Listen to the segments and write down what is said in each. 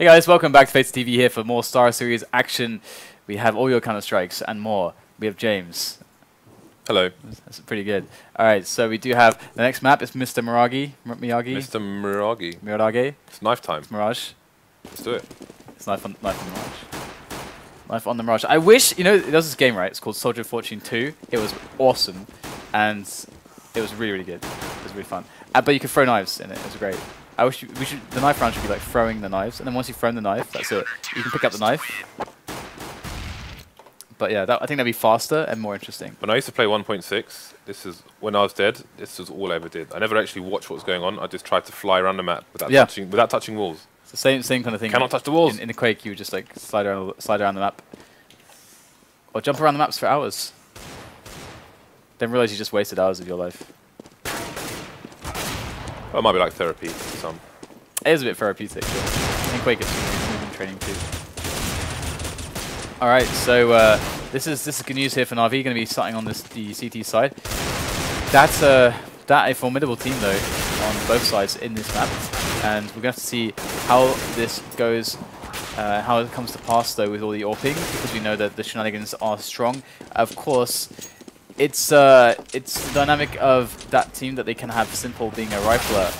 Hey guys, welcome back to FaceTV here for more Star Series action. We have all your Counter-Strikes and more. We have James. Hello. That's pretty good. Alright, so we do have the next map is Mr. Miyagi. Mr. Mirage. Mirage. It's knife time. It's Mirage. Let's do it. It's knife on the Mirage. Knife on the Mirage. I wish, you know, there's this game, right? It's called Soldier of Fortune 2. It was awesome. And it was really, really good. It was really fun. But you could throw knives in it. It was great. I wish the knife round should be like throwing the knives, and then once you've thrown the knife, that's it. You can pick up the knife. But yeah, I think that'd be faster and more interesting. When I used to play 1.6, this is when I was dead. This was all I ever did. I never actually watched what was going on. I just tried to fly around the map without touching walls. It's the same kind of thing. Cannot touch the walls. In the Quake, you would just like slide around the map, or jump around the maps for hours. Then realize you just wasted hours of your life. Well, it might be like therapy for some. It is a bit therapeutic. Yeah. In Quake, it's movement training too. All right, so this is good news here for Na'Vi. Going to be starting on the CT side. That's a formidable team though on both sides in this map, and we're going to have to see how this goes, how it comes to pass though with all the AWPing, because we know that the shenanigans are strong. Of course, it's the dynamic of that team that they can have Simple being a rifler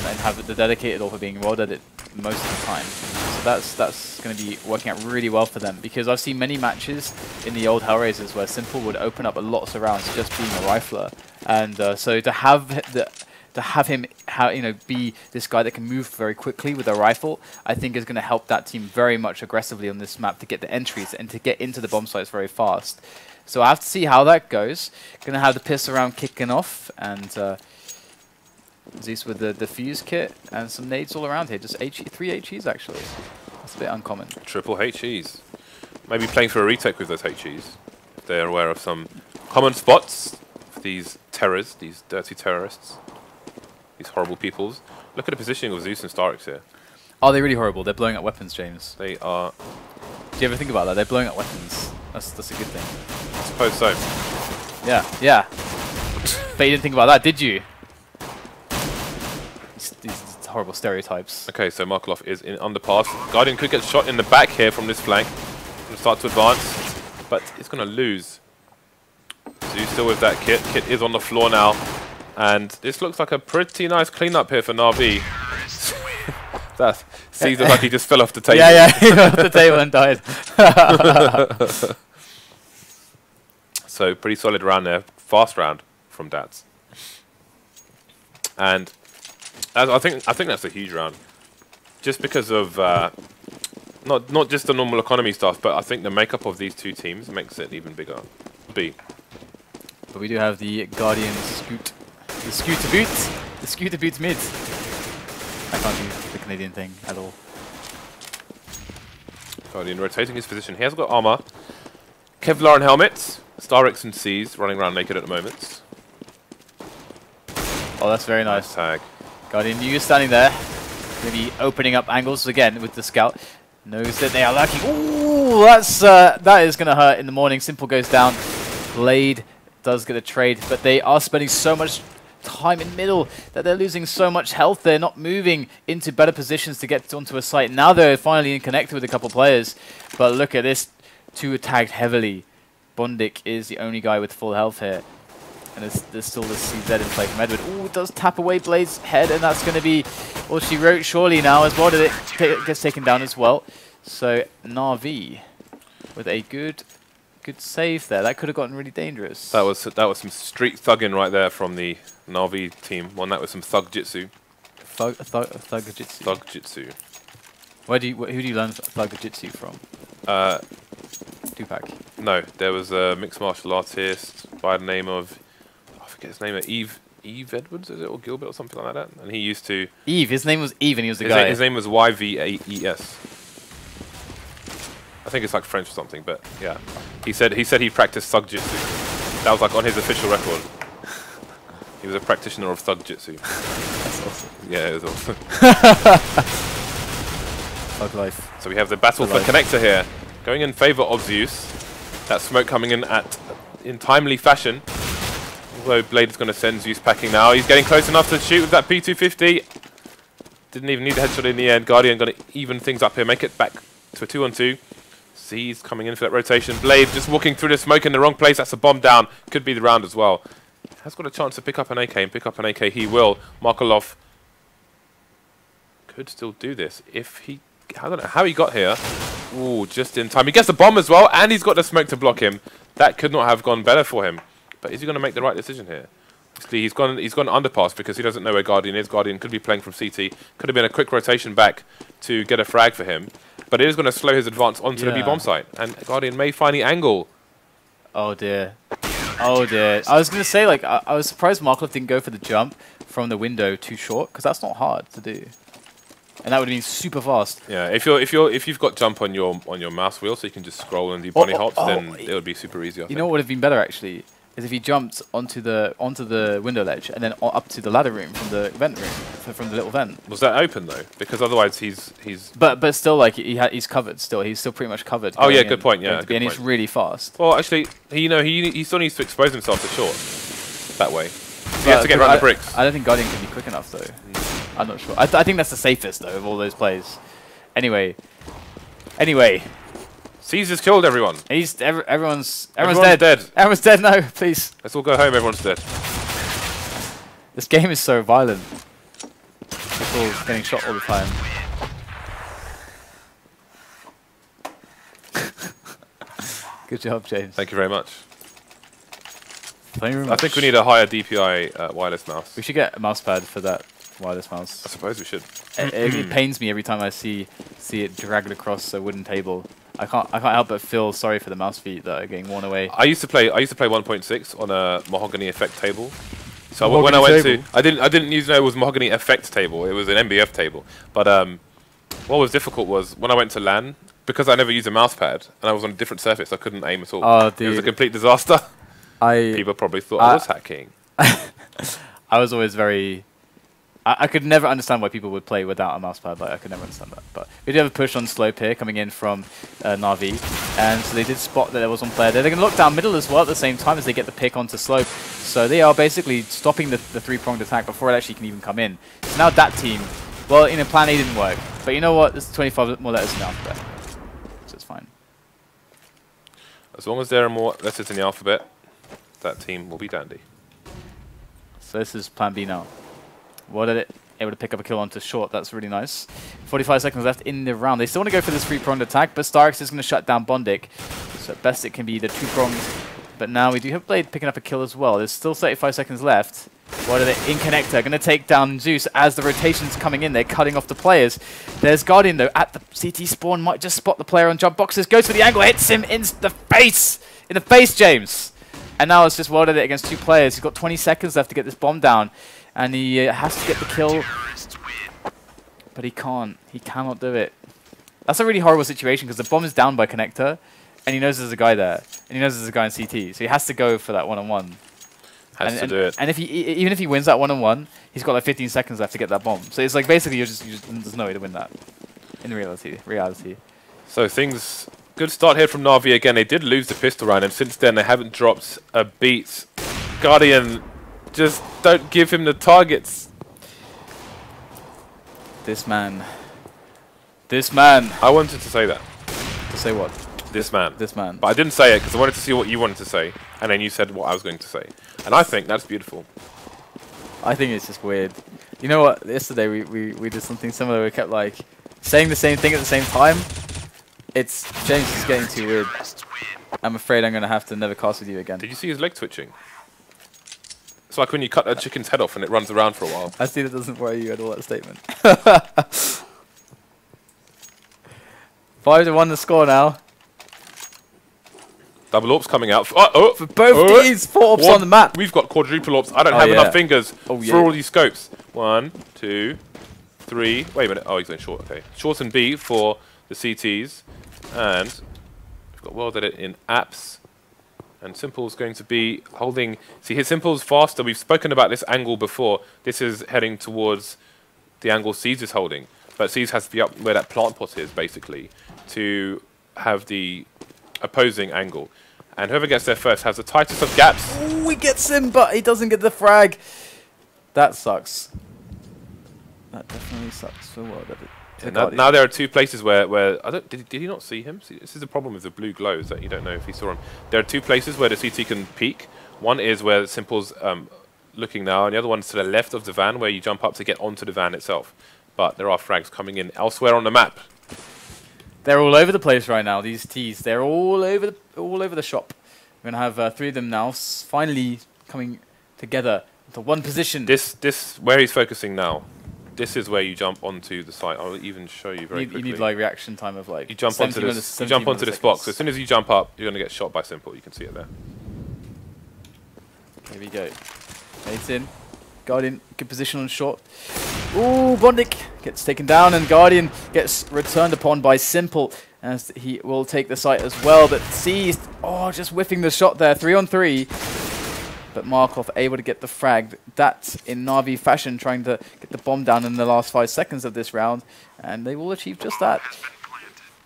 and have the dedicated AWP being WorldEdit most of the time. So that's going to be working out really well for them, because I've seen many matches in the old Hellraisers where Simple would open up lots of rounds just being a rifler, and so to have him be this guy that can move very quickly with a rifle, I think is going to help that team very much aggressively on this map to get the entries and to get into the bomb sites very fast. So I have to see how that goes. Going to have the pistol round kicking off, and Zeus with the defuse kit and some nades all around here. Just 3 HEs actually. That's a bit uncommon. Triple HEs. Maybe playing for a retake with those HEs. If they're aware of some common spots for these terrors, these dirty terrorists, these horrible peoples. Look at the positioning of Zeus and starix here. Are they really horrible? They're blowing up weapons, James. They are. Do you ever think about that? They're blowing up weapons. That's a good thing. I suppose so. Yeah. But you didn't think about that, did you? These horrible stereotypes. Okay, so Markelov is in underpass. Guardian could get shot in the back here from this flank. Going to start to advance, but it's going to lose. Zeus still with that kit. Kit is on the floor now, and this looks like a pretty nice cleanup here for Na'Vi. That seems like he just fell off the table. Yeah, he fell off the table and died. So pretty solid round there, fast round from dAT. And I think that's a huge round, just because of not just the normal economy stuff, but I think the makeup of these two teams makes it even bigger. But we do have the Guardian scoot, the scooter boot mid. I can't do the Canadian thing at all. Guardian rotating his position. He has got armor, Kevlar and helmets. starix and C's running around naked at the moment. Oh, that's very nice. Tag. Guardian, you standing there. Going to be opening up angles again with the scout. Knows that they are lurking. Ooh, that is going to hurt in the morning. Simple goes down. Blade does get a trade, but they are spending so much time in middle that they're losing so much health. They're not moving into better positions to get onto a site. Now they're finally connected with a couple players, but look at this. 2 tagged heavily. Bondik is the only guy with full health here. And there's still the CZ in play from Edward. Ooh, it does tap away Blade's head, and that's going to be what she wrote surely now as well. It gets taken down as well. So Na'Vi with a good save there. That could have gotten really dangerous. That was some street thugging right there from the Na'Vi team. One that was some thug jitsu. Thug jitsu. Thug jitsu. Who do you learn thug jitsu from? Tupac. No, there was a mixed martial artist by the name of, I forget his name, Eve Edwards, is it, or Gilbert or something like that? And he used to... Eve, his name was Eve and he was the guy. His name was YVAES. I think it's like French or something, but yeah. He said he practiced thug jitsu. That was like on his official record. He was a practitioner of thug jitsu. That's awesome. Yeah, it was awesome. Thug life. So we have the battle for connector here. Going in favor of Zeus. That smoke coming in in timely fashion. Although Blade is going to send Zeus packing now. He's getting close enough to shoot with that P250. Didn't even need the headshot in the end. Guardian going to even things up here, make it back to a 2-on-2. C's coming in for that rotation. Blade just walking through the smoke in the wrong place. That's a bomb down. Could be the round as well. Has got a chance to pick up an AK, and pick up an AK he will. Markelov could still do this if he... I don't know how he got here. Ooh, just in time. He gets the bomb as well, and he's got the smoke to block him. That could not have gone better for him. But is he going to make the right decision here? Obviously, he's gone underpass because he doesn't know where Guardian is. Guardian could be playing from CT. Could have been a quick rotation back to get a frag for him. But it is going to slow his advance onto the B-bomb site. And Guardian may find the angle. Oh, dear. Oh, dear. I was going to say, like, I was surprised Markelov didn't go for the jump from the window too short, because that's not hard to do. And that would have been super fast. Yeah, if you've got jump on your mouse wheel, so you can just scroll and do bunny hops, then it would be super easy. I think. You know what would have been better actually is if he jumped onto the window ledge and then up to the ladder room from the vent room, from the little vent. Was that open though? Because otherwise he's. But still, like he's covered. Still, he's still pretty much covered. Oh yeah, good point. Yeah, good and he's really fast. Well, actually, he still needs to expose himself to short that way. He has to get around the bricks. I don't think Guardian can be quick enough though. I'm not sure. I think that's the safest though of all those plays. Anyway. Caesar's killed everyone. Everyone's dead. Everyone's dead now, please. Let's all go home. Everyone's dead. This game is so violent. People getting shot all the time. Good job, James. Thank you very much. Thank you very much. I think we need a higher DPI wireless mouse. We should get a mouse pad for that wireless mouse. I suppose we should. It pains me every time I see it dragged across a wooden table. I can't help but feel sorry for the mouse feet that are getting worn away. I used to play 1.6 on a mahogany effect table. So when I went to, I didn't use it was mahogany effect table. It was an MBF table. But what was difficult was when I went to LAN, because I never used a mouse pad and I was on a different surface, I couldn't aim at all. Oh, dude. It was a complete disaster. People probably thought I was hacking. I was always very... I could never understand why people would play without a mousepad. Like, I could never understand that. But we did have a push on slope here coming in from Na'Vi. And so they did spot that there was one player there. They're going to look down middle as well at the same time as they get the pick onto slope. So they are basically stopping the three-pronged attack before it actually can even come in. So now that team, well, plan A didn't work. But you know what? There's 25 more letters in the alphabet. So it's fine. As long as there are more letters in the alphabet, that team will be dandy. So this is plan B now. WorldEdit able to pick up a kill onto short. That's really nice. 45 seconds left in the round. They still want to go for this three-pronged attack, but starix is going to shut down bondik. So at best it can be the two-pronged. But now we do have Blade picking up a kill as well. There's still 35 seconds left. WorldEdit in connector. Going to take down Zeus as the rotation's coming in. They're cutting off the players. There's Guardian though at the CT spawn. Might just spot the player on jump boxes. Goes for the angle. Hits him in the face. In the face, James. And now it's just WorldEdit against two players. He's got 20 seconds left to get this bomb down. And he has to get the kill. But he can't. He cannot do it. That's a really horrible situation because the bomb is down by connector. And he knows there's a guy there. And he knows there's a guy in CT. So he has to go for that one-on-one. Has to do it. And even if he wins that one-on-one, he's got like 15 seconds left to get that bomb. So it's like basically there's no way to win that. In reality. So things... Good start here from Na'Vi again. They did lose the pistol round, and since then they haven't dropped a beat. Guardian, just don't give him the targets. This man. I wanted to say that. To say what? This man. But I didn't say it because I wanted to see what you wanted to say, and then you said what I was going to say. And I think that's beautiful. I think it's just weird. You know what? Yesterday we did something similar. We kept like saying the same thing at the same time. James is getting too weird. I'm afraid I'm going to have to never cast with you again. Did you see his leg twitching? It's like when you cut a chicken's head off and it runs around for a while. I see that doesn't worry you at all, that statement. 5-1 the score now. Double AWPs coming out. For both these 4 AWPs on the map. We've got quadruple AWPs. I don't have enough fingers for all these scopes. 1, 2, 3. Wait a minute. Oh, he's going short. Okay. Short and B for the CTs. And we've got WorldEdit in apps. And Simple's going to be holding... See, his Simple's faster. We've spoken about this angle before. This is heading towards the angle C's is holding. But C's has to be up where that plant pot is, basically, to have the opposing angle. And whoever gets there first has the tightest of gaps. Ooh, he gets him, but he doesn't get the frag. That sucks. That definitely sucks for WorldEdit. Now there are two places where I don't. Did he not see him? See, this is the problem with the blue glows that you don't know if he saw him. There are two places where the CT can peek. One is where Simple's looking now, and the other one's to the left of the van where you jump up to get onto the van itself. But there are frags coming in elsewhere on the map. They're all over the place right now. These T's. They're all over the shop. We're gonna have 3 of them now, finally coming together into one position. This where he's focusing now. This is where you jump onto the site. I'll even show you very quickly. You need like reaction time of like. You jump onto this. You jump onto this box. As soon as you jump up, you're gonna get shot by Simple. You can see it there. Here we go. It's in. Guardian, good position on short. Ooh, bondik gets taken down, and Guardian gets returned upon by Simple, as he will take the site as well, but seized. Oh, just whiffing the shot there. 3 on 3. But Markelov able to get the frag. That's in Na'Vi fashion, trying to get the bomb down in the last 5 seconds of this round. And they will achieve just that.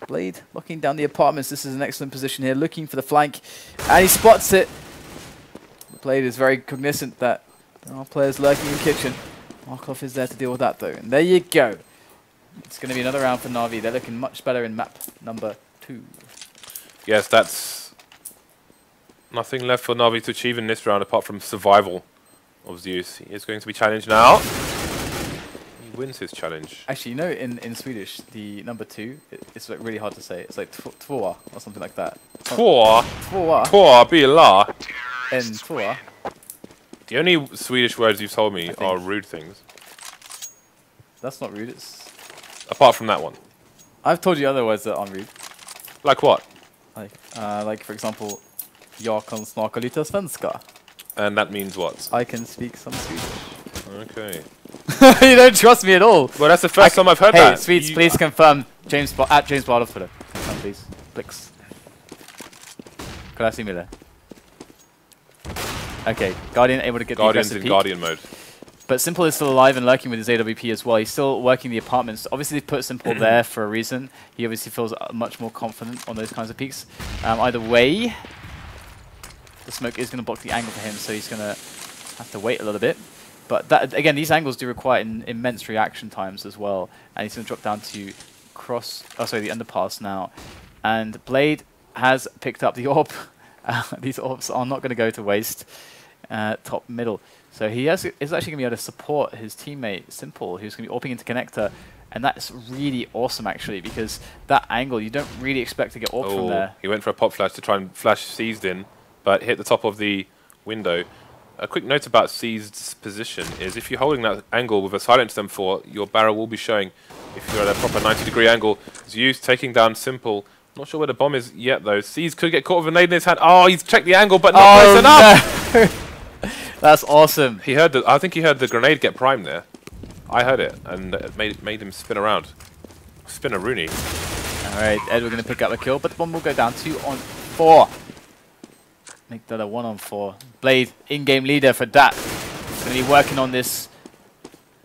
Blade locking down the apartments. This is an excellent position here, looking for the flank. And he spots it. Blade is very cognizant that there are players lurking in kitchen. Markelov is there to deal with that though. And there you go. It's going to be another round for Na'Vi. They're looking much better in map number 2. Yes, that's nothing left for Na'Vi to achieve in this round apart from survival of Zeus. He is going to be challenged now. He wins his challenge. Actually, you know, in Swedish, the number 2, it's like really hard to say. It's like tvåa or something like that. Tvåa? Tvåa. Tvåa bila. And tvåa. The only Swedish words you've told me are rude things. That's not rude. It's apart from that one. I've told you other words that aren't rude. Like what? Like for example, jag kan snacka lite svenska. And that means what? I can speak some Swedish. Okay. You don't trust me at all. Well, that's the first time I've heard that. Hey, Swedes, please confirm at James Bard Twitter. Confirm, please. Clicks. Could I see me there? Okay, Guardian able to get Guardian's the aggressive in Guardian mode. But Simple is still alive and lurking with his AWP as well. He's still working the apartments. Obviously, they put Simple there for a reason. He obviously feels much more confident on those kinds of peaks. Either way, the smoke is going to block the angle for him, so he's going to have to wait a little bit. But that, again, these angles do require immense reaction times as well. And he's going to drop down to the underpass now. And Blade has picked up the AWP. These AWPs are not going to go to waste. Top middle. So he is actually going to be able to support his teammate Simple, who's going to be AWPing into connector, and that's really awesome actually, because that angle you don't really expect to get AWP from there. He went for a pop flash to try and flash Seized in, but hit the top of the window. A quick note about Seized's position is if you're holding that angle with a silence M4, your barrel will be showing if you're at a proper 90-degree angle. Zeus taking down Simple. Not sure where the bomb is yet though. Seized could get caught with a nade in his hand. Oh, he's checked the angle, but not close enough. That's awesome. He heard I think he heard the grenade get primed there. I heard it, and it made him spin around. Spin a Rooney. Alright, Ed, we're going to pick up a kill, but the bomb will go down 2 on 4. Make that a 1 on 4. Blade, in-game leader for dAT. He's going to be working on this.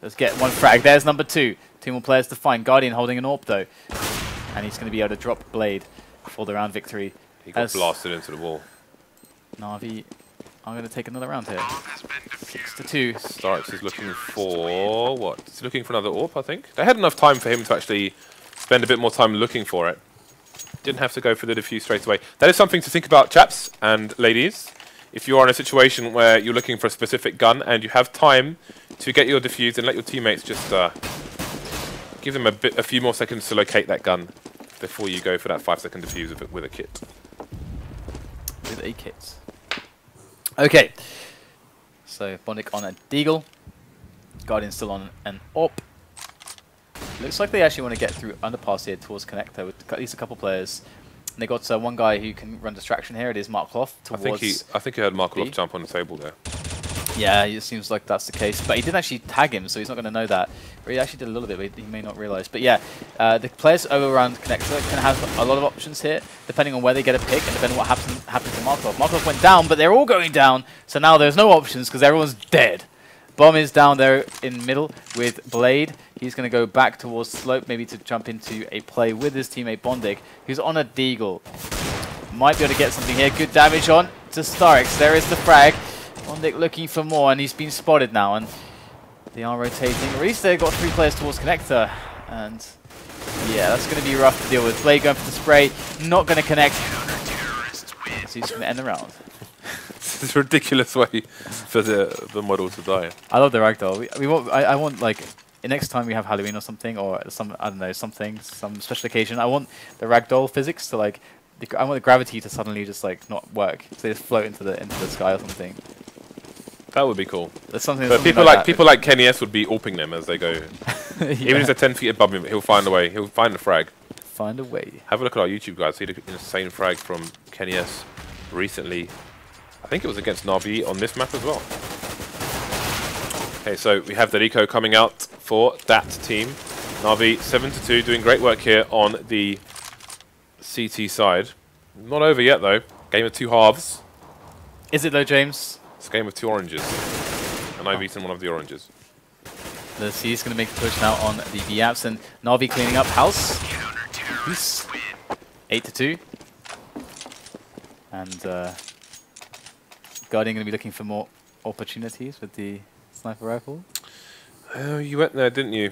Let's get 1 frag. There's number 2. 2 more players to find. Guardian holding an AWP though. And he's going to be able to drop Blade for the round victory. He got blasted into the wall. Na'Vi are going to take another round here. 6-2. Starix is looking for what? He's looking for another AWP, I think. They had enough time for him to actually spend a bit more time looking for it. Didn't have to go for the defuse straight away. That is something to think about, chaps and ladies. If you are in a situation where you're looking for a specific gun and you have time to get your defuse and let your teammates just give them a few more seconds to locate that gun before you go for that 5-second defuse with a kit. With a kit. Okay. So bondik on a deagle. Guardian still on an AWP. Looks like they actually want to get through underpass here towards connector with at least a couple players. And they got one guy who can run distraction here. It is Markelov towards I think he heard Markelov jump on the table there. Yeah, it seems like that's the case. But he didn't actually tag him, so he's not going to know that. Or he actually did a little bit, but he may not realize. But yeah, the players over around connector can have a lot of options here, depending on where they get a pick and depending on what happens to Markelov. Markelov went down, but they're all going down. So now there's no options because everyone's dead. Bomb is down there in middle with Blade. He's going to go back towards slope, maybe to jump into a play with his teammate bondik, who's on a deagle. Might be able to get something here. Good damage on to starix. There is the frag. bondik looking for more, and he's been spotted now. And They are rotating. At least they've got 3 players towards connector. And yeah, that's going to be rough to deal with. Blade going for the spray. Not going to connect. So he's going to end the round. This is a ridiculous way for the model to die. I love the ragdoll. I want like next time we have Halloween or something, or some I don't know some special occasion. I want the ragdoll physics to like. I want the gravity to suddenly just like not work. So they just float into the sky or something. That would be cool. There's something. But people like Kenny S would be AWPing them as they go. Yeah. Even if they're 10 feet above him, he'll find a way. He'll find a frag. Find a way. Have a look at our YouTube, guys. See the insane frag from Kenny S recently. I think it was against Na'Vi on this map as well. Okay, so we have Danylo coming out for that team. Na'Vi 7-2, doing great work here on the CT side. Not over yet though. Game of 2 halves. Is it though, James? It's a game of 2 oranges. And I've eaten one of the oranges. The C is going to make the push now on the dATs, and Na'Vi cleaning up house. Peace. 8-2. And Guardian going to be looking for more opportunities with the sniper rifle. Oh, you went there, didn't you?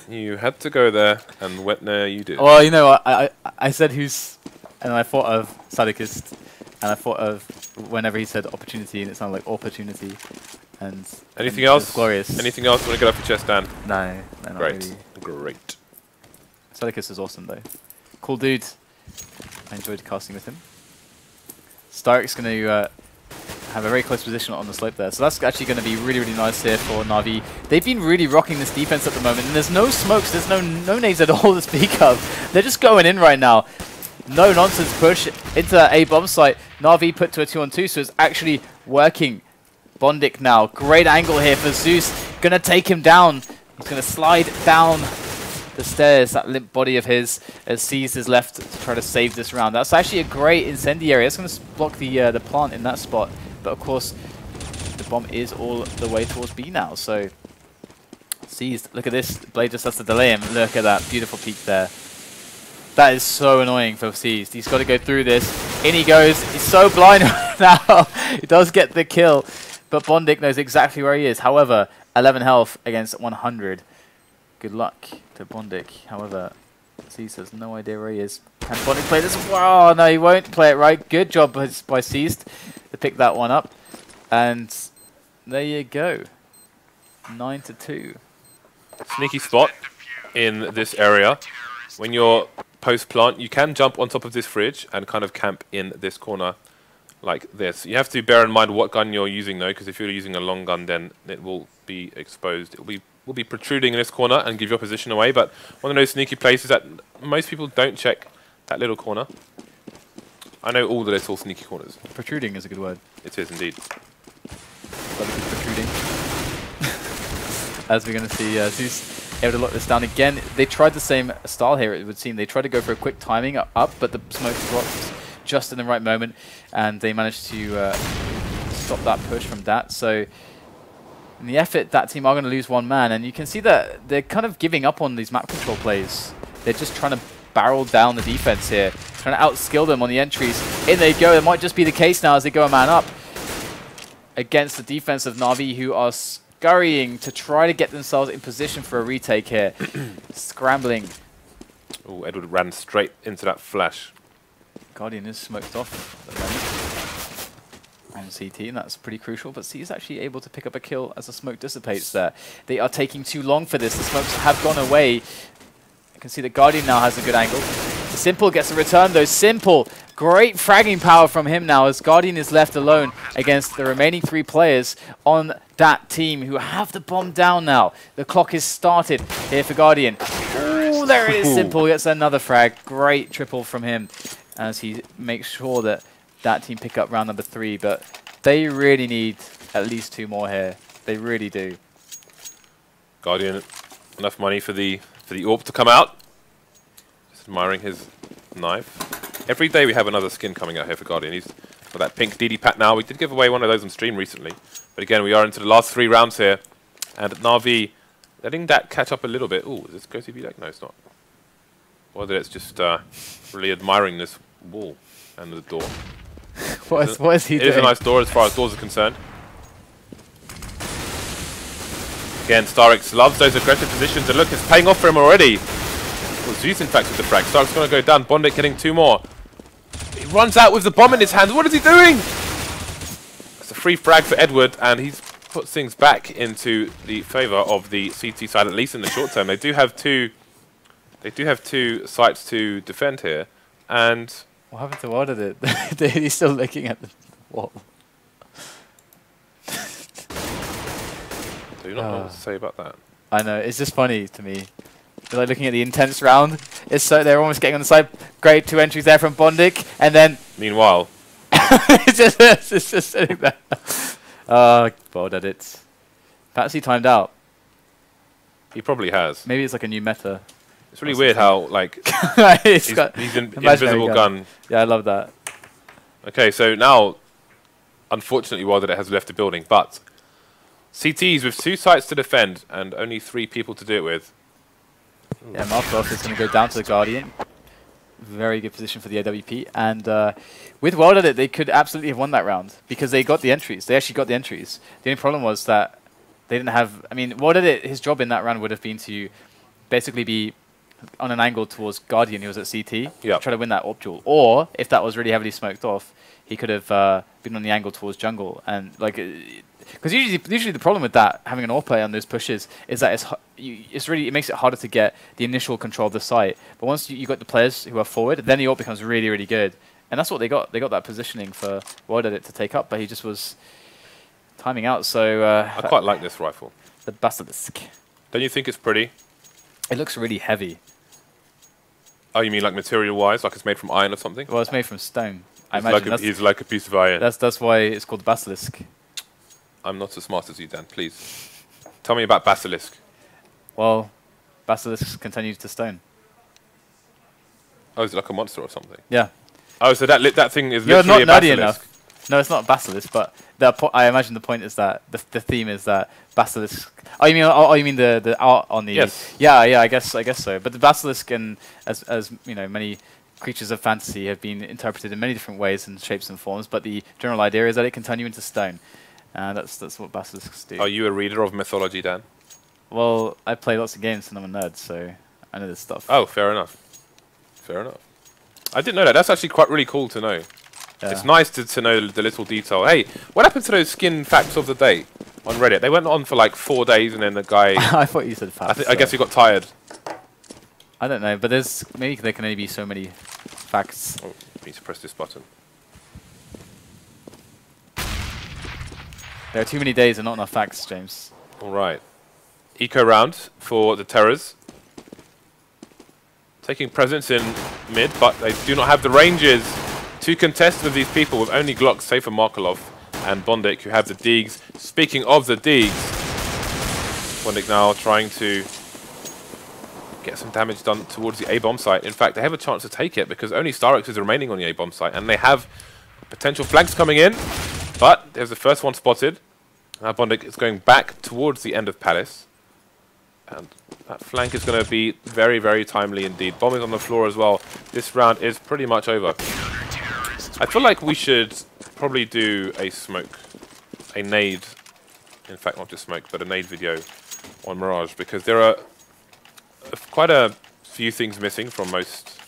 You had to go there, and went there you did. Well, you know, I said who's, and I thought of Sadikist, and I thought of whenever he said opportunity, and it sounded like opportunity. And anything else? Glorious. Anything else you want to get off your chest, Dan? No, not Great. Really. Great. Sadikist is awesome though. Cool dude. I enjoyed casting with him. starix going to have a very close position on the slope there. So that's actually going to be really, really nice here for Na'Vi. They've been really rocking this defense at the moment, and there's no smokes, there's no nades at all to speak of. They're just going in right now. No nonsense push into a bomb site. Na'Vi put to a 2-on-2, so it's actually working. bondik now. Great angle here for Zeus. Going to take him down. He's going to slide down the stairs, that limp body of his, as Seas is left to try to save this round. That's actually a great incendiary. It's going to block the plant in that spot. But of course, the bomb is all the way towards B now. So, Seas, look at this. Blade just has to delay him. Look at that beautiful peek there. That is so annoying for Seas. He's got to go through this. In he goes. He's so blind now. He does get the kill. But bondik knows exactly where he is. However, 11 health against 100. Good luck to bondik. However, Seas has no idea where he is. Can bondik play this? Wow, no, he won't play it right. Good job by Seas to pick that one up. And there you go. 9-2. Sneaky spot in this area. When you're post-plant, you can jump on top of this fridge and kind of camp in this corner like this. You have to bear in mind what gun you're using though, because if you're using a long gun, then it will be exposed. It will be protruding in this corner and give your position away. But one of those sneaky places that most people don't check, that little corner. I know all the little sneaky corners. Protruding is a good word. It is indeed. Protruding. As we're going to see, Zeus able to lock this down again. They tried the same style here, it would seem. They tried to go for a quick timing up, but the smoke dropped just in the right moment, and they managed to stop that push from dAT. So in the effort, that team are going to lose one man, and you can see that they're kind of giving up on these map control plays. They're just trying to barrel down the defense here, trying to outskill them on the entries. In they go. It might just be the case now as they go a man up against the defense of Na'Vi, who are scurrying to try to get themselves in position for a retake here. Scrambling. Oh, Edward ran straight into that flash. Guardian is smoked off at the moment on CT, and that's pretty crucial. But C is actually able to pick up a kill as the smoke dissipates there. They are taking too long for this. The smokes have gone away. You can see that Guardian now has a good angle. Simple gets a return though. Simple. Great fragging power from him now as Guardian is left alone against the remaining 3 players on that team who have the bomb down now. The clock is started here for Guardian. Ooh, there it is. Simple gets another frag. Great triple from him as he makes sure that that team pick up round number 3. But they really need at least 2 more here. They really do. Guardian, enough money for the AWP to come out. Just admiring his knife. Every day we have another skin coming out here for Guardian. He's got that pink DD pat now. We did give away one of those on stream recently. But again, we are into the last 3 rounds here. And Na'Vi letting that catch up a little bit. Ooh, is this Go TV deck? No, it's not. Whether it's just really admiring this wall and the door. What is he doing? It is a nice door as far as doors are concerned. Again, starix loves those aggressive positions, and look, it's paying off for him already. Well, Zeus, in fact, with the frag. starix going to go down. bondik getting 2 more. He runs out with the bomb in his hands. What is he doing? It's a free frag for Edward, and he's put things back into the favour of the CT side, at least in the short term. They do have two sites to defend here, and what happened to WorldEdit? He's still looking at the wall. Do you not know what to say about that? I know, it's just funny to me. They're like looking at the intense round. It's so they're almost getting on the side. Great 2 entries there from bondik, and then meanwhile, it's just sitting there. WorldEdit. Perhaps he timed out. He probably has. Maybe it's like a new meta. It's really weird how like he's an invisible gun. Yeah, I love that. Okay, so now, unfortunately, WorldEdit has left the building, but CTs with 2 sites to defend and only 3 people to do it with. Yeah, Markelov is going to go down to the Guardian. Very good position for the AWP. And with WorldEdit, they could absolutely have won that round because they got the entries. They actually got the entries. The only problem was that they didn't have... I mean, WorldEdit, his job in that round would have been to basically be on an angle towards Guardian, who was at CT, try to win that op duel. Or, if that was really heavily smoked off, he could have been on the angle towards jungle. And, like... Because usually the problem with that, having an AWP on those pushes, is that it makes it harder to get the initial control of the site. But once you got the players who are forward, then the AWP becomes really, really good. And that's what they got. They got that positioning for WorldEdit to take up, but he just was timing out. So I quite like this rifle. The Basilisk. Don't you think it's pretty? It looks really heavy. Oh, you mean like material-wise, like it's made from iron or something? Well, it's made from stone. He's like a piece of iron. That's why it's called the Basilisk. I'm not as smart as you, Dan. Please tell me about Basilisk. Well, Basilisk continues to stone. Oh, is it like a monster or something? Yeah. Oh, so that thing is You're literally not a nerdy basilisk. enough. No, it's not a basilisk, but I imagine the point is that the theme is that basilisk. Oh, you mean the art on the? Yes. Yeah, I guess so. But the basilisk, and as you know, many creatures of fantasy have been interpreted in many different ways and shapes and forms. But the general idea is that it can turn you into stone. That's what basilisks do. Are you a reader of mythology, Dan? Well, I play lots of games and I'm a nerd, so I know this stuff. Oh, fair enough. Fair enough. I didn't know that. That's actually quite really cool to know. Yeah. It's nice to know the little detail. Hey, what happened to those skin facts of the day on Reddit? They went on for like 4 days, and then the guy... I thought you said facts. I guess he got tired. I don't know, but maybe there can only be so many facts. Oh, I need to press this button. There are too many days and not enough facts, James. All right. Eco round for the Terrors. Taking presence in mid, but they do not have the ranges to contest with these people with only Glocks, save for Markelov and bondik, who have the Deegs. Speaking of the Deegs, bondik now trying to get some damage done towards the A-bomb site. In fact, they have a chance to take it because only starix is remaining on the A-bomb site, and they have potential flanks coming in. But there's the first one spotted. Now bondik is going back towards the end of Palace. And that flank is going to be very, very timely indeed. Bomb is on the floor as well. This round is pretty much over. I feel like we should probably do a nade. In fact, not just smoke, but a nade video on Mirage. Because there are quite a few things missing from most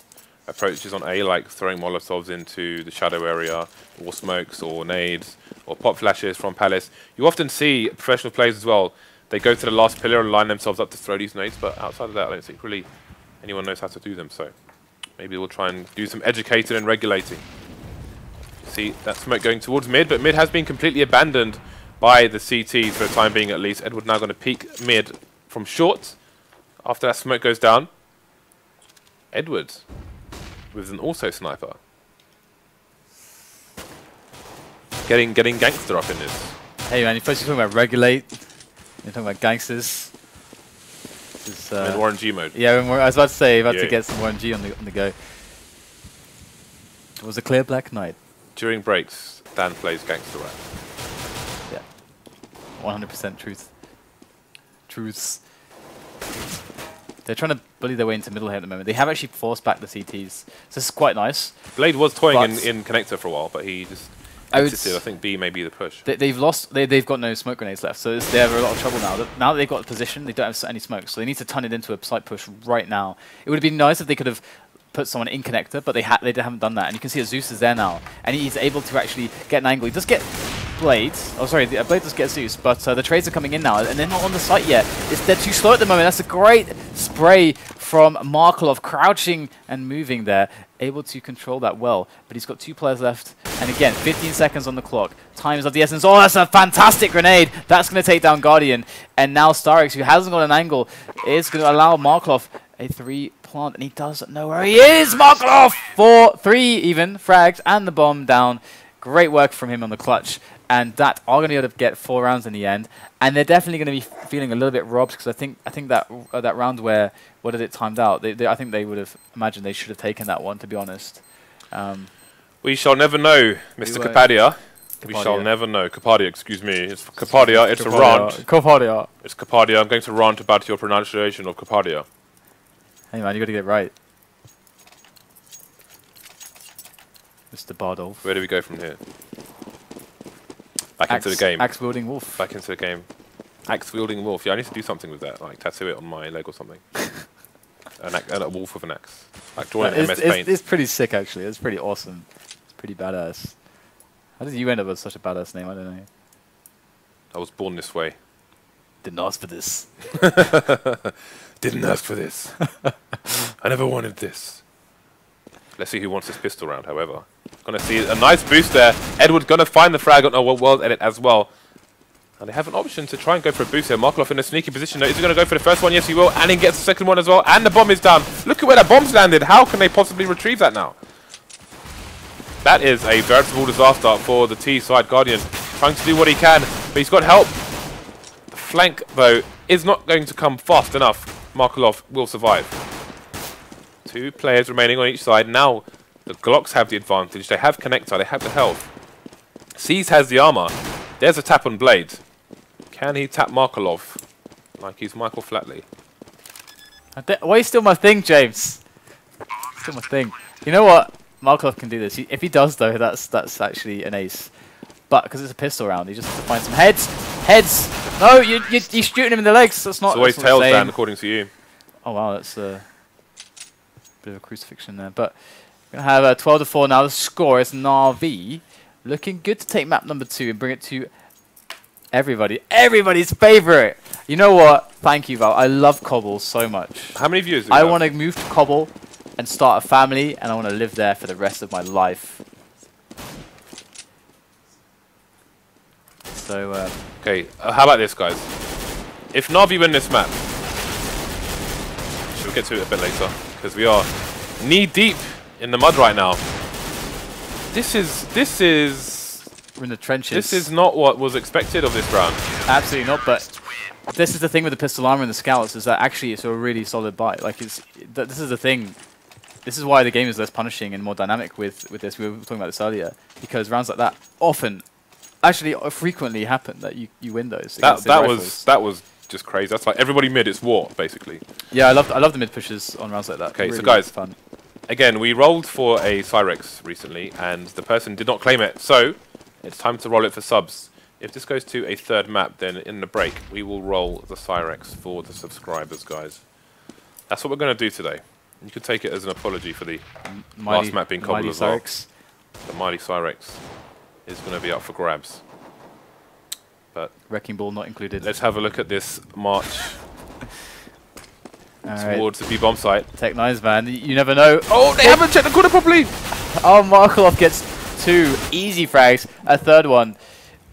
approaches on A, like throwing Molotovs into the shadow area, or smokes, or nades, or pop flashes from Palace. You often see professional players as well. They go to the last pillar and line themselves up to throw these nades, but outside of that, I don't think really anyone knows how to do them. So maybe we'll try and do some educating and regulating. See that smoke going towards mid, but mid has been completely abandoned by the CTs for the time being at least. Edward now going to peek mid from short after that smoke goes down. Edward with an also sniper. Getting gangster up in this. Hey man, you're supposed to be talking about regulate. You're talking about gangsters. In Warren G mode. Yeah, I was about to say, to get some Warren G on the go. It was a clear black night. During breaks, Dan plays gangster rap. Yeah. 100% truth. Truths. They're trying to bully their way into middle here at the moment. They have actually forced back the CTs. So this is quite nice. Blade was toying in connector for a while, but he I think B may be the push. They've lost. They've got no smoke grenades left, so they have a lot of trouble now. Now that they've got a position, they don't have any smoke, so they need to turn it into a side push right now. It would have been nice if they could have put someone in connector, but they haven't done that. And you can see that Zeus is there now, and he's able to actually get an angle. He does get Blade. Oh, sorry, Blade does get Zeus, but the trades are coming in now, and they're not on the site yet. They're too slow at the moment. That's a great spray from Markelov, crouching and moving there, able to control that well. But he's got 2 players left, and again, 15 seconds on the clock. Time is of the essence. Oh, that's a fantastic grenade. That's going to take down Guardian, and now starix, who hasn't got an angle, is going to allow Markelov a 3 plant, and he doesn't know where he is. Markelov for 3 even frags, and the bomb down. Great work from him on the clutch, and that are going to be able to get 4 rounds in the end. And they're definitely going to be feeling a little bit robbed, because I think that that round where WorldEdit timed out, I think they would have imagined they should have taken that one, to be honest. We shall never know, Mr. Kapadia. We shall never know. Kapadia, excuse me. It's Kapadia. It's a rant. Kapadia. It's Kapadia. I'm going to rant about your pronunciation of Kapadia. Hey man, you got to get it right, Mr. Bardolph. Where do we go from here? Back into the game. Axe-wielding wolf. Back into the game. Axe-wielding wolf. Yeah, I need to do something with that. Like, tattoo it on my leg or something. a wolf with an axe. Like, drawing MS Paint. It's pretty sick, actually. It's pretty awesome. It's pretty badass. How did you end up with such a badass name? I don't know. I was born this way. Didn't ask for this. Didn't ask for this. I never wanted this. Let's see who wants this pistol round, however. Gonna see a nice boost there. Edward's gonna find the frag on WorldEdit as well. And they have an option to try and go for a boost here. Markelov in a sneaky position. Is he gonna go for the first one? Yes, he will. And he gets the second one as well. And the bomb is down. Look at where that bomb's landed. How can they possibly retrieve that now? That is a veritable disaster for the T side. Guardian trying to do what he can, but he's got help. The flank, though, is not going to come fast enough. Markelov will survive. 2 players remaining on each side. Now the Glocks have the advantage. They have connector. They have the health. C's has the armor. There's a tap on Blade. Can he tap Markelov like he's Michael Flatley? Why are you still my thing, James? Still my thing. You know what? Markelov can do this. If he does, though, that's actually an ace. But because it's a pistol round, he just has to find some heads. Heads! No, you're shooting him in the legs. That's not. It's always tails down, according to you. Oh wow, that's a bit of a crucifixion there. But we're gonna have a 12-4 now. The score is Na'Vi looking good to take map number 2 and bring it to everybody's favorite. You know what? Thank you, Val. I love Cobble so much. How many viewers do I want to move to Cobble and start a family, and I want to live there for the rest of my life. So, okay, how about this, guys? If Na'Vi win this map, we'll get to it a bit later, because we are knee-deep in the mud right now. This is... We're in the trenches. This is not what was expected of this round. Absolutely not, but this is the thing with the pistol armor and the scouts, is that actually it's a really solid buy. Like, this is the thing. This is why the game is less punishing and more dynamic with this. We were talking about this earlier, because rounds like that often... Actually, frequently happen that you win those. That was just crazy. That's like everybody mid. It's war basically. Yeah, I love the mid pushes on rounds like that. Okay, really so guys, fun. Again, we rolled for a Starix recently, and the person did not claim it. So it's time to roll it for subs. If this goes to a 3rd map, then in the break we will roll the Starix for the subscribers, guys. That's what we're going to do today. You could take it as an apology for the last map being Cobble as well. The mighty Starix is going to be up for grabs. But Wrecking Ball not included. Let's have a look at this march towards the B-bomb site. Tech9s, man. You never know. Oh, they haven't checked the corner properly! Oh, Markelov gets 2 easy frags, a 3rd one.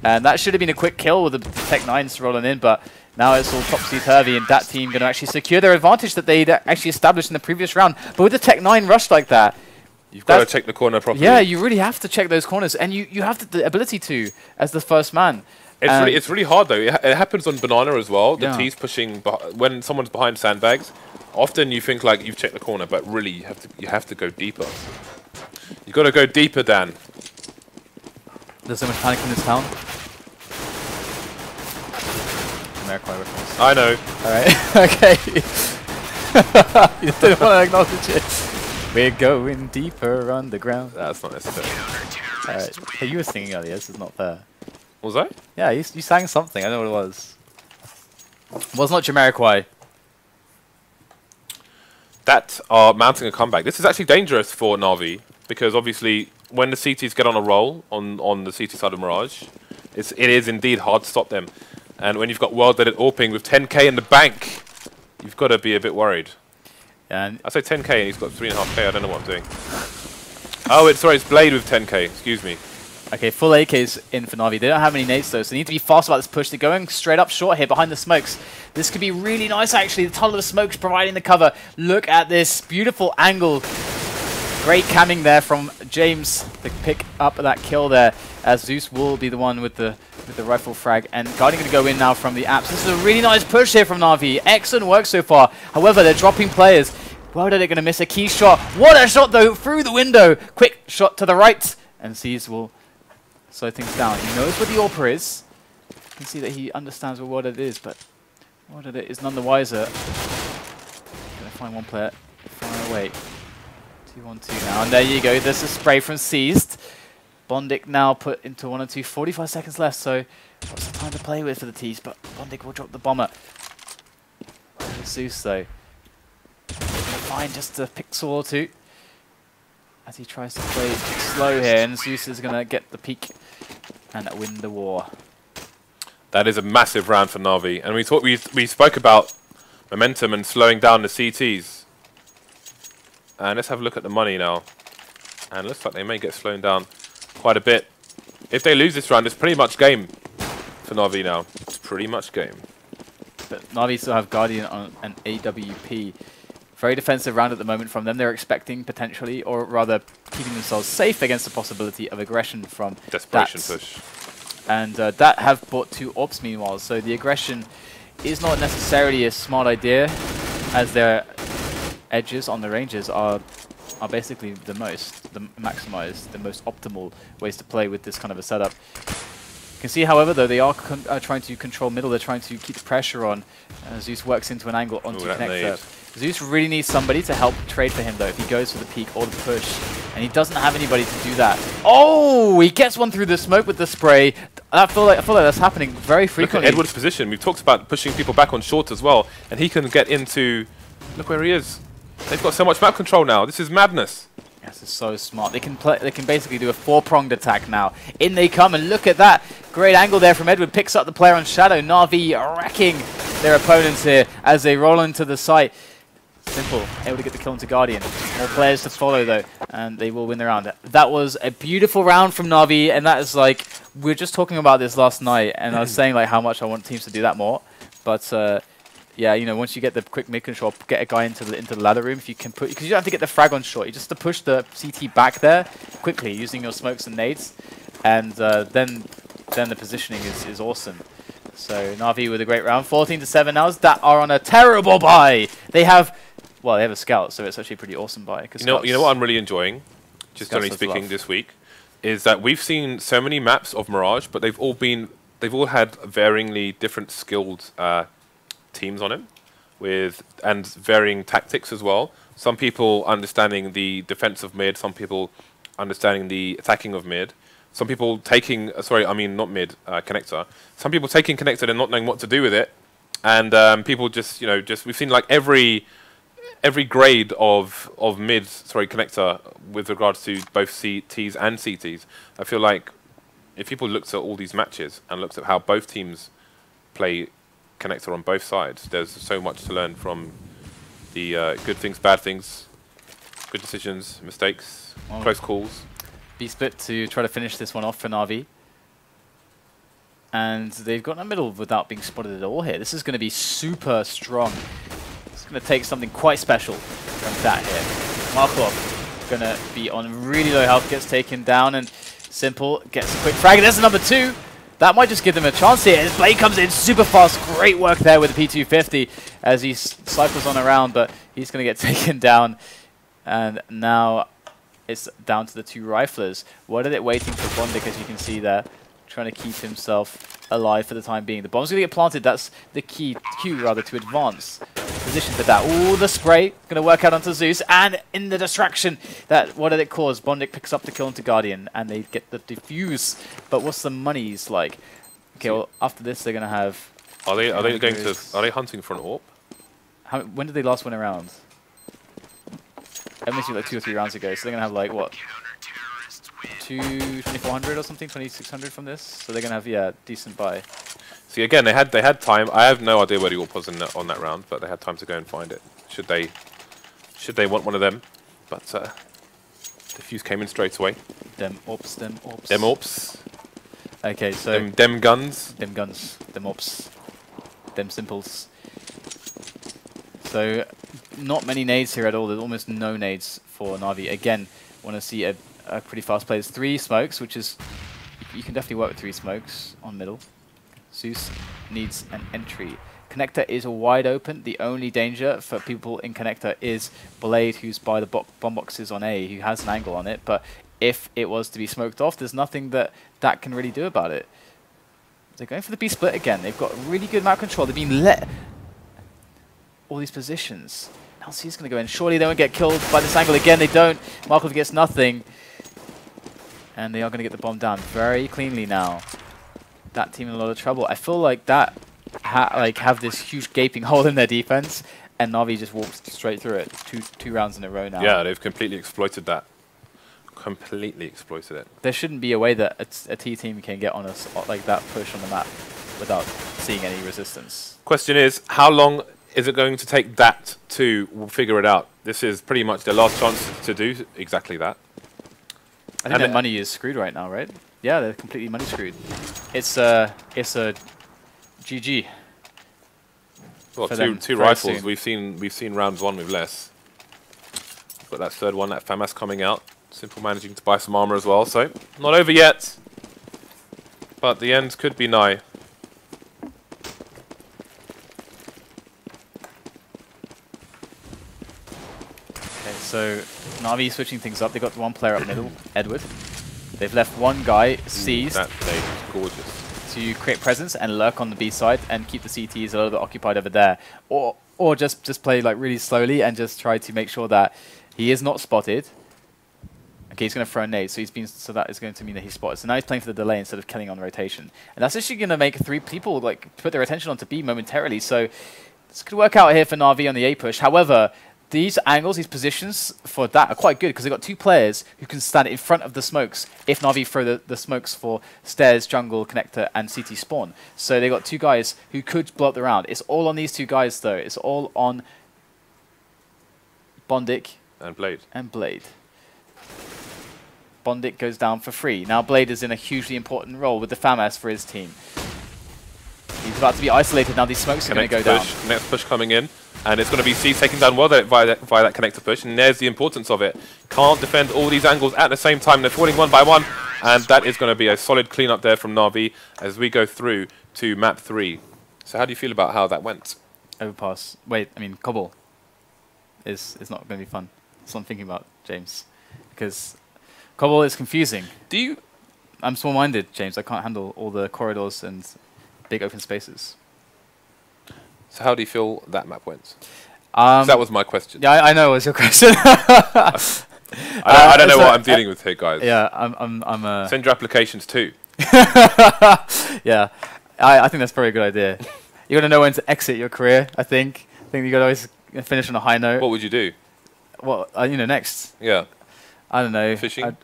And that should have been a quick kill with the Tech9s rolling in, but now it's all topsy-turvy, and that team going to actually secure their advantage that they'd actually established in the previous round. But with the Tech9 rush like that, you've got to check the corner properly. Yeah, you really have to check those corners, and you have the ability to as the first man. It's really hard though. It happens on Banana as well. The T's pushing when someone's behind sandbags. Often you think like you've checked the corner, but really you have to go deeper. You've got to go deeper, Dan. There's so much panic in this town. American reference. I know. All right. Okay. You didn't want to acknowledge it. We're going deeper underground. That's not necessary. Hey, you were singing earlier. This is not fair. Was I? Yeah, you sang something. I don't know what it was. Well, it's not Jamiroquai. That are mounting a comeback. This is actually dangerous for Na'Vi because obviously when the CTs get on a roll on the CT side of Mirage, it is indeed hard to stop them. And when you've got WorldEdit AWPing with 10k in the bank, you've got to be a bit worried. And I say 10k and he's got 3.5k. I don't know what I'm doing. Oh, it's Blade with 10k. Excuse me. okay, full AKs in for Na'Vi. They don't have any nades though, so they need to be fast about this push. They're going straight up short here behind the smokes. This could be really nice actually. The tunnel of smokes providing the cover. Look at this beautiful angle. Great camming there from James to pick up that kill there, as Zeus will be the one with the rifle frag. And Guardian going to go in now from the apps. This is a really nice push here from Na'Vi. Excellent work so far. However, they're dropping players. Well, they're going to miss a key shot. What a shot though, through the window. Quick shot to the right. And Seas will slow things down. He knows where the AWPer is. You can see that he understands what it is, but WorldEdit is none the wiser. Going to find one player far away. 2-1-2 now, and there you go. There's a spray from Seized. bondik now put into 1 and 2. 45 seconds left, so lots of time to play with for the T's, but bondik will drop the bomber. Zeus though, find just a pixel or two as he tries to play slow here, and Zeus is going to get the peak and win the war. That is a massive round for Na'Vi, and we spoke about momentum and slowing down the CTs. And let's have a look at the money now. And it looks like they may get slowed down quite a bit. If they lose this round, it's pretty much game for Na'Vi now. It's pretty much game. But Na'Vi still have Guardian on an AWP. Very defensive round at the moment from them. They're expecting potentially, or rather keeping themselves safe against the possibility of aggression from Desperation dAT. push. And dAT have bought 2 AWPs meanwhile, so the aggression is not necessarily a smart idea, as their edges on the ranges are basically the maximized, the most optimal ways to play with this kind of a setup. You can see, however, though, they are trying to control middle. They're trying to keep the pressure on. Zeus works into an angle onto connector. Zeus really needs somebody to help trade for him, though, if he goes for the peek or the push. And he doesn't have anybody to do that. Oh, he gets one through the smoke with the spray. I feel like that's happening very frequently. Look at Edward's position. We've talked about pushing people back on short as well. And he can get into... Look where he is. They've got so much map control now. This is madness. This is so smart. They can basically do a 4-pronged attack now. In they come, and look at that. Great angle there from Edward. Picks up the player on Shadow. Na'Vi wrecking their opponents here as they roll into the site. Simple. Able to get the kill into Guardian. More players to follow, though, and they will win the round. That was a beautiful round from Na'Vi, and that is like... We were just talking about this last night, and I was saying like how much I want teams to do that more. But... yeah, you know, once you get the quick mid control, get a guy into the ladder room. If you can put, because you don't have to get the frag on short, you just have to push the CT back there quickly using your smokes and nades, and then the positioning is awesome. So Na'Vi with a great round, 14-7 now. That are on a terrible buy. They have a scout, so it's actually a pretty awesome buy. You know what I'm really enjoying, just generally speaking, this week, is that we've seen so many maps of Mirage, but they've all had varyingly different skilled teams on him, and varying tactics as well. Some people understanding the defense of mid, some people understanding the attacking of mid, some people taking connector. Some people taking connector and not knowing what to do with it, and people just we've seen like every grade of connector with regards to both CTs and CTs. I feel like if people looked at all these matches and looked at how both teams play connector on both sides, there's so much to learn from the good things, bad things, good decisions, mistakes, close calls. B-split to try to finish this one off for Na'Vi. And they've got in the middle without being spotted at all here. This is going to be super strong. It's going to take something quite special from that here. Markelov going to be on really low health, gets taken down, and Simple gets a quick frag. There's number 2. That might just give them a chance here. His blade comes in super fast. Great work there with the P250 as he cycles on around, but he's going to get taken down. And now it's down to the 2 riflers. WorldEdit waiting for bondik, as you can see there, trying to keep himself alive for the time being. The bomb's going to get planted. That's the key cue, rather, to advance. position for that. Ooh, the spray going to work out onto Zeus, and in the distraction, what did it cause? bondik picks up the kill into Guardian, and they get the defuse. But what's the monies like? Okay, well after this they're going to have. Are they hunting for an AWP? When did they last win a round? I missed you like 2 or 3 rounds ago, so they're going to have like what? 2400 or something, 2600 from this. So they're going to have decent buy. See, again, they had time. I have no idea where the AWP was on that round, but they had time to go and find it. Should they want one of them? But the fuse came in straight away. Them AWPs, them AWPs. Them AWPs. Okay, so them guns. Them guns, them AWPs, them simples. So not many nades here at all. There's almost no nades for Na'Vi. Again, want to see a pretty fast play. There's 3 smokes, which is you can definitely work with 3 smokes on middle. Zeus needs an entry. Connector is wide open. The only danger for people in connector is Blade, who's by the bomb boxes on A, who has an angle on it. But if it was to be smoked off, there's nothing that can really do about it. They're going for the B split again. They've got really good map control. They've been let all these positions. Now C's going to go in. Surely they won't get killed by this angle again. They don't. Markelov gets nothing. And they are going to get the bomb down very cleanly now. That team in a lot of trouble. I feel like that have this huge gaping hole in their defense, and Na'Vi just walks straight through it. Two rounds in a row now. Yeah, they've completely exploited that. Completely exploited it. There shouldn't be a way that a T team can get on us like that push on the map without seeing any resistance. Question is, how long is it going to take dAT to figure it out? This is pretty much their last chance to do exactly that. I think their money is screwed right now, right? Yeah, they're completely money screwed. It's a GG. Well, two rifles. We've seen rounds 1 with less. But that third one, that FAMAS coming out. Simple managing to buy some armor as well. So not over yet, but the end could be nigh. Okay, so Na'Vi switching things up. They got 1 player up middle, Edward. They've left 1 guy seized. That play is gorgeous. To create presence and lurk on the B side and keep the CTs a little bit occupied over there, or just play like really slowly and just try to make sure that he is not spotted. Okay, he's going to throw a nade, so that is going to mean that he's spotted. So now he's playing for the delay instead of killing on rotation, and that's actually going to make 3 people like put their attention onto B momentarily. So this could work out here for Na'Vi on the A push. However, these angles, these positions for that are quite good because they've got 2 players who can stand in front of the smokes if Na'Vi throw the smokes for stairs, jungle, connector, and CT spawn. So they've got 2 guys who could blow up the round. It's all on these 2 guys, though. It's all on bondik and Blade. bondik goes down for free. Now Blade is in a hugely important role with the FAMAS for his team. He's about to be isolated. Now these smokes are going to go down. Next push coming in. And it's going to be C taking down well via that connector push, and there's the importance of it. Can't defend all these angles at the same time. They're falling 1 by 1, and that is going to be a solid cleanup there from Na'Vi as we go through to map 3. So how do you feel about how that went? Overpass. Wait, I mean, Cobble is not going to be fun. That's what I'm thinking about, James. Because Cobble is confusing. I'm small-minded, James. I can't handle all the corridors and big open spaces. So how do you feel that map went? That was my question. Yeah, I know it was your question. I don't know what I'm dealing with here, guys. Yeah, I'm Send your applications too. Yeah, I think that's probably a good idea. You got to know when to exit your career. I think you got to always finish on a high note. What would you do? Well, next. Yeah. I don't know. Fishing?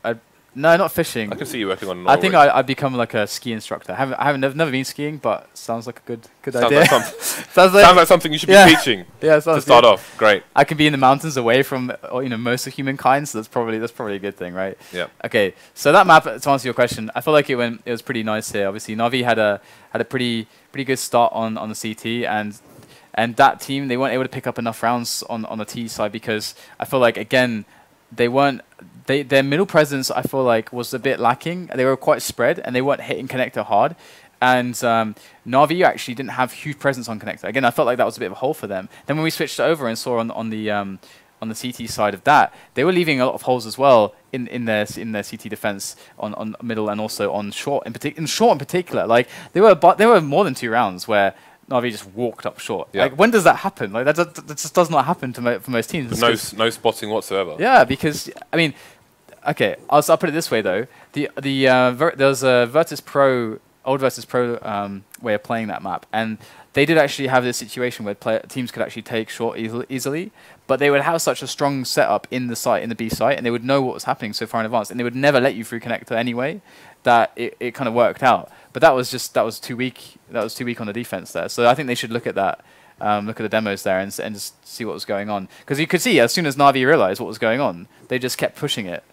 No, not fishing. I can see you working on an I think I'd become like a ski instructor. I've never been skiing, but sounds like a good idea. Sounds like something you should be teaching. Yeah, to start off. Great. I can be in the mountains away from most of humankind, so that's probably a good thing, right? Yeah. Okay, so that map, to answer your question, I feel like it was pretty nice here. Obviously, Na'Vi had a pretty good start on the CT, and that team, they weren't able to pick up enough rounds on the T side because I feel like again their middle presence, I feel like, was a bit lacking. They were quite spread, and they weren't hitting connector hard. And Na'Vi actually didn't have huge presence on connector. Again, I felt like that was a bit of a hole for them. Then when we switched over and saw on the CT side of that, they were leaving a lot of holes as well in their CT defense on middle and also on short in particular. Like there were more than 2 rounds where Na'Vi just walked up short. Yeah. Like, when does that happen? Like, that just does not happen for most teams. No spotting whatsoever. Yeah, because, I mean, okay, I'll put it this way, though. There's a Virtus Pro, old Virtus Pro way of playing that map, and they did actually have this situation where teams could actually take short easily, but they would have such a strong setup in the B site, and they would know what was happening so far in advance, and they would never let you through connector anyway, that it kind of worked out. But that was too weak. That was too weak on the defense there. So I think they should look at that, look at the demos there, and just see what was going on. Because you could see as soon as Na'Vi realized what was going on, they just kept pushing it.